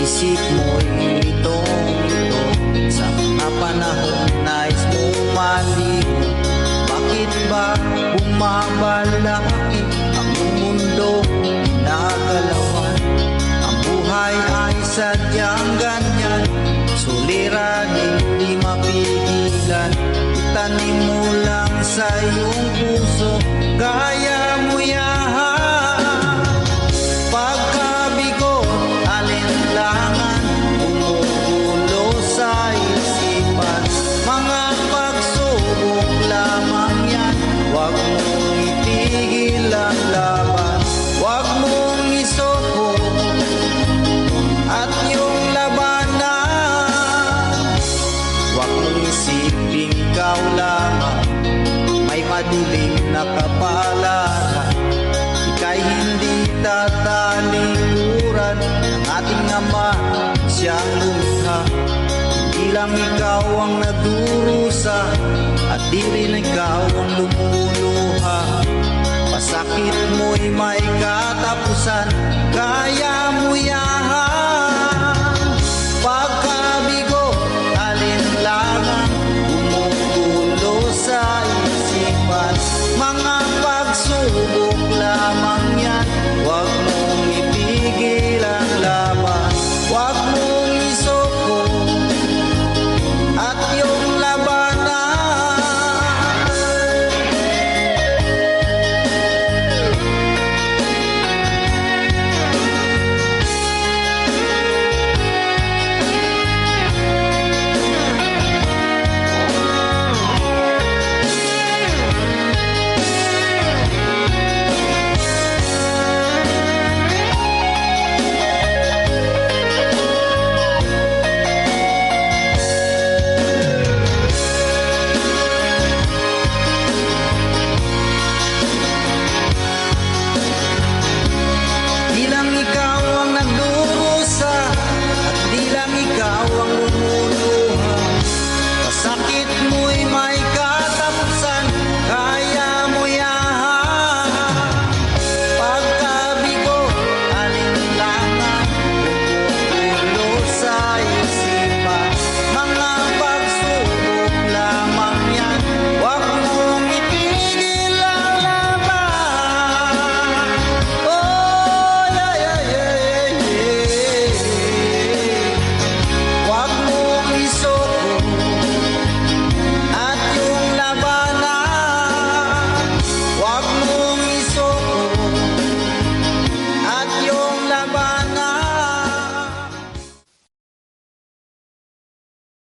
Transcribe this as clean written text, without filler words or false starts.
isip mo'y litong-lito sa mga panahon nais mong maliw. Bakit ba bumabalaki ang mundo nagalawan? Ang buhay ay sadyang ganyan, suliranin di mapigilan. Itanim mo lang sa iyong puso, kaya mo yan. Pagkabigo, alinlangan, bumubulo sa isipan. Mga pagsubok lamang yan, huwag mong itigil ang laban. Huwag mong isuko at yung labanan. Huwag mong isipin ikaw lamang may madilim na kapalaran. Ika'y hindi tatalikuran ng ating Ama, siyang lumikha. Hindi lang ikaw ang nagdurusa at di rin ikaw ang lumuluha. Pasakit mo'y may katapusan, kaya mo yan.